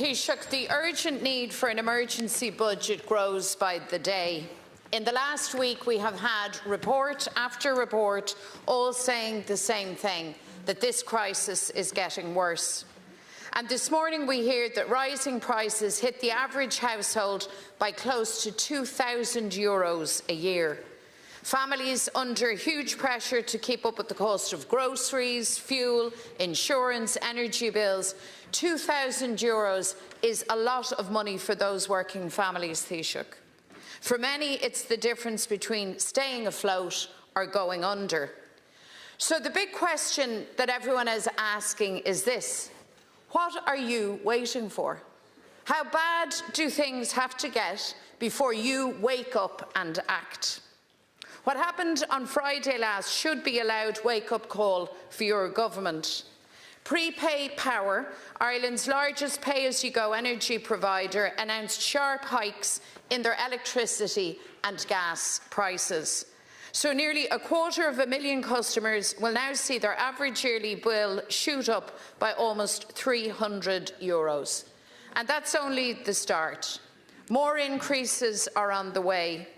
Taoiseach, the urgent need for an emergency budget grows by the day. In the last week, we have had report after report all saying the same thing, that this crisis is getting worse. And this morning we hear that rising prices hit the average household by close to €2,000 a year. Families under huge pressure to keep up with the cost of groceries, fuel, insurance, energy bills. €2,000 is a lot of money for those working families, Taoiseach. For many, it's the difference between staying afloat or going under. So the big question that everyone is asking is this: what are you waiting for? How bad do things have to get before you wake up and act? What happened on Friday last should be a loud wake-up call for your government. Prepay Power, Ireland's largest pay-as-you-go energy provider, announced sharp hikes in their electricity and gas prices. So nearly 250,000 customers will now see their average yearly bill shoot up by almost €300. And that's only the start. More increases are on the way.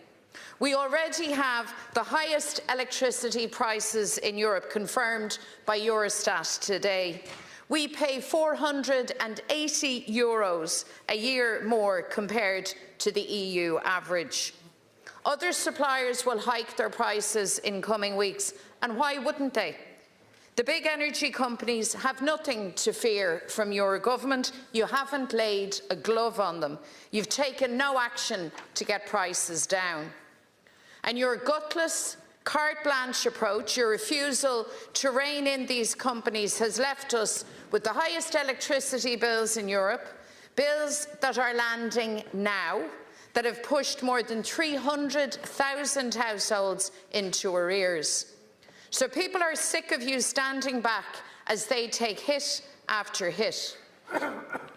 We already have the highest electricity prices in Europe, confirmed by Eurostat today. We pay €480 a year more compared to the EU average. Other suppliers will hike their prices in coming weeks, and why wouldn't they? The big energy companies have nothing to fear from your government. You haven't laid a glove on them. You've taken no action to get prices down. And your gutless, carte blanche approach, your refusal to rein in these companies, has left us with the highest electricity bills in Europe, bills that are landing now, that have pushed more than 300,000 households into arrears. So people are sick of you standing back as they take hit after hit.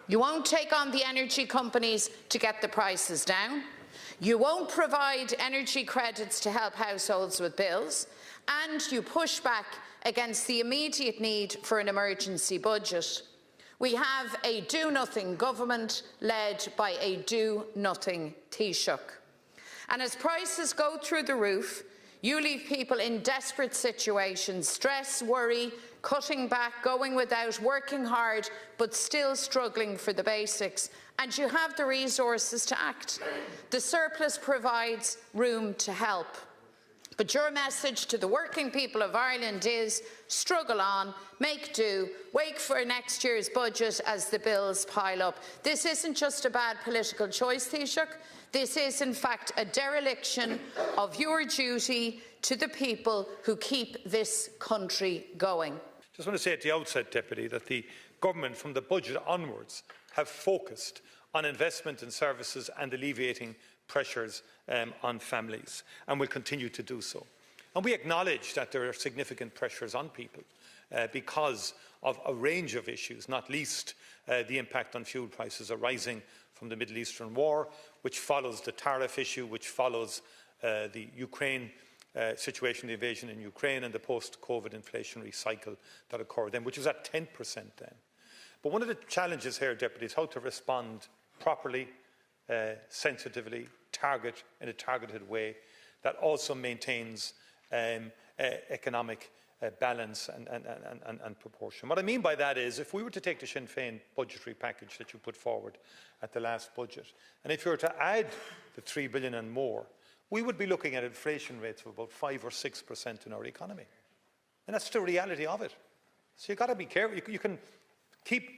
You won't take on the energy companies to get the prices down. You won't provide energy credits to help households with bills, and you push back against the immediate need for an emergency budget. We have a do-nothing government led by a do-nothing Taoiseach. And as prices go through the roof, you leave people in desperate situations: stress, worry, cutting back, going without, working hard, but still struggling for the basics. And you have the resources to act. The surplus provides room to help. But your message to the working people of Ireland is: struggle on, make do, wait for next year's budget as the bills pile up. This isn't just a bad political choice, Taoiseach. This is, in fact, a dereliction of your duty to the people who keep this country going. I just want to say at the outset, Deputy, that the government, from the budget onwards, have focused on investment in services and alleviating pressures on families, and will continue to do so. And we acknowledge that there are significant pressures on people because of a range of issues, not least the impact on fuel prices arising from the Middle Eastern war, which follows the tariff issue, which follows the Ukraine situation, the invasion in Ukraine, and the post-COVID inflationary cycle that occurred then, which was at 10% then. But one of the challenges here, Deputy, is how to respond properly, sensitively, in a targeted way that also maintains economic balance and proportion. What I mean by that is, if we were to take the Sinn Féin budgetary package that you put forward at the last budget, and if you were to add the €3 billion and more, we would be looking at inflation rates of about 5 or 6% in our economy. And that's the reality of it. So you've got to be careful. You can keep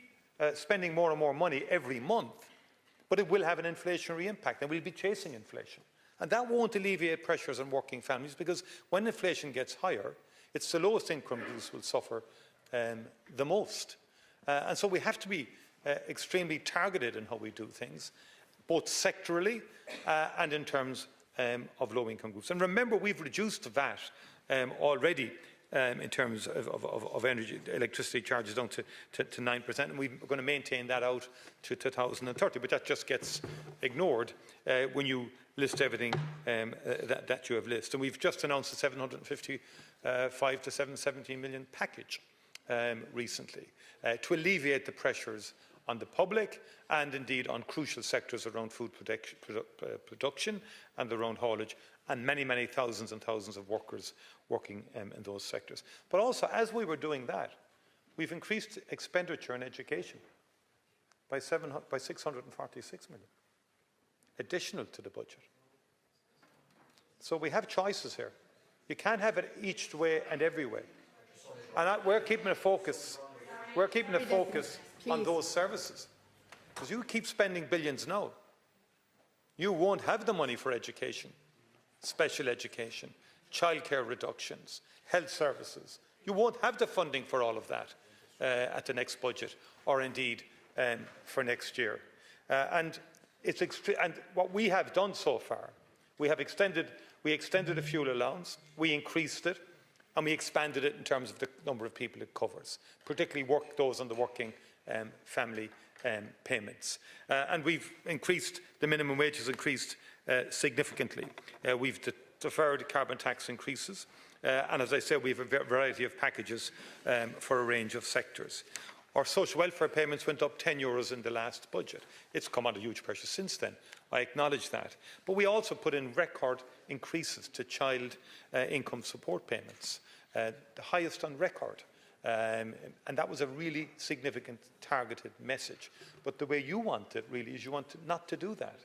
spending more and more money every month, but it will have an inflationary impact, and we'll be chasing inflation. And that won't alleviate pressures on working families, because when inflation gets higher, it's the lowest income groups will suffer the most. And so we have to be extremely targeted in how we do things, both sectorally and in terms of low-income groups. And remember, we've reduced the VAT already in terms of energy, electricity charges down to 9%, and we're going to maintain that out to 2030. But that just gets ignored when you list everything that you have listed. And we've just announced a 755 to 717 million package recently to alleviate the pressures on the public and indeed on crucial sectors around food production and around haulage, and many, many thousands and thousands of workers working in those sectors. But also, as we were doing that, we've increased expenditure in education by 646 million, additional to the budget. So we have choices here. You can't have it each way and every way. And we're keeping a focus. We're keeping a focus on those services. Because you keep spending billions now, you won't have the money for education, special education, childcare reductions, health services. You won't have the funding for all of that at the next budget, or indeed for next year. And what we have done so far, we extended the fuel allowance, we increased it, and we expanded it in terms of the number of people it covers, particularly those on the working family payments. And we've increased, the minimum wage has increased significantly. We've deferred carbon tax increases, and as I said, we have a variety of packages for a range of sectors. Our social welfare payments went up €10 in the last budget. It's come under huge pressure since then. I acknowledge that. But we also put in record increases to child income support payments, the highest on record. And that was a really significant targeted message. But the way you want it really is you want not to do that.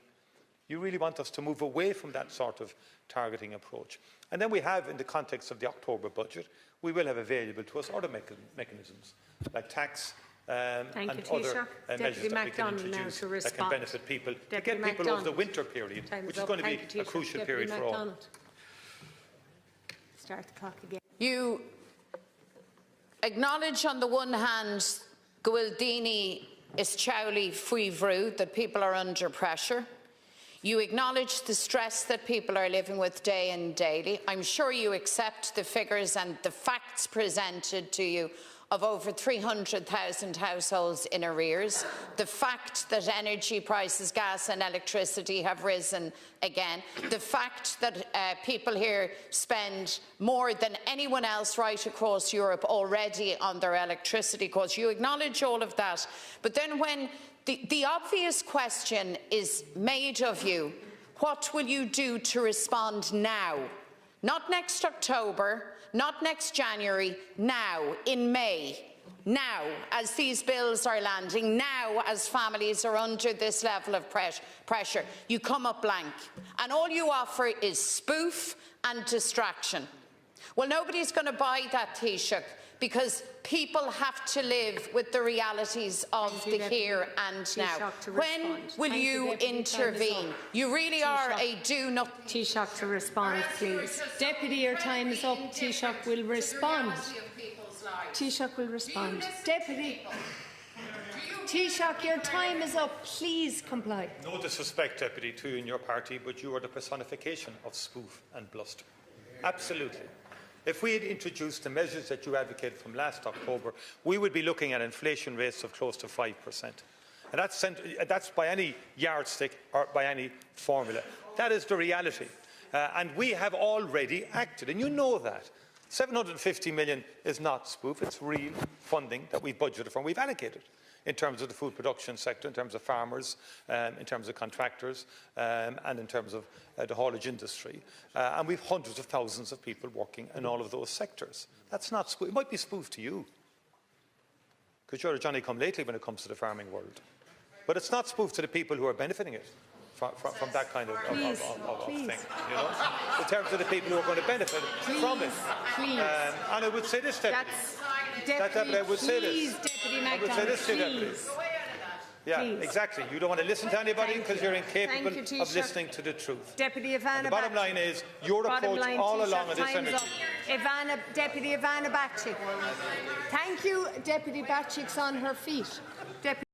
You really want us to move away from that sort of targeting approach. And then we have, in the context of the October budget, we will have available to us other mechanisms, like tax and other measures that we can introduce that can benefit people, to get people over the winter period, which is going to be a crucial period for all. Start the clock again. You acknowledge on the one hand, Gwildini is Chowley Fuivru, that people are under pressure. You acknowledge the stress that people are living with day and daily. I'm sure you accept the figures and the facts presented to you of over 300,000 households in arrears, the fact that energy prices, gas and electricity have risen again, the fact that people here spend more than anyone else right across Europe already on their electricity costs. You acknowledge all of that. But then when the obvious question is made of you, what will you do to respond now? Not next October, not next January, now, in May, now, as these bills are landing, now, as families are under this level of pressure. You come up blank, and all you offer is spoof and distraction. Well, nobody's going to buy that, Taoiseach, because people have to live with the realities of the here and now. When will you intervene? You really are a do-not... Taoiseach to respond, please. Deputy, your time is up. Taoiseach will respond. Taoiseach will respond. Deputy. Taoiseach, your time is up. Please comply. No disrespect, Deputy, to you and your party, but you are the personification of spoof and bluster. Absolutely. If we had introduced the measures that you advocated from last October, we would be looking at inflation rates of close to 5%. And that's by any yardstick or by any formula. That is the reality. And we have already acted, and you know that. 750 million is not spoof, it's real funding that we've budgeted for and we've allocated in terms of the food production sector, in terms of farmers, in terms of contractors, and in terms of the haulage industry. And we've hundreds of thousands of people working in all of those sectors. That's not spoof. It might be spoof to you, because you're a Johnny-come-lately when it comes to the farming world. But it's not spoof to the people who are benefiting it from that kind of thing, you know, in terms of the people who are going to benefit from it. And I would say this, Deputy. I would say this. I would say this to Deputy. Yeah, exactly. You don't want to listen to anybody because you're incapable of listening to the truth. Deputy Ivana, the bottom line is your approach all along on this energy. Deputy Ivana Bacik. Thank you. Deputy Bacik's on her feet. Deputy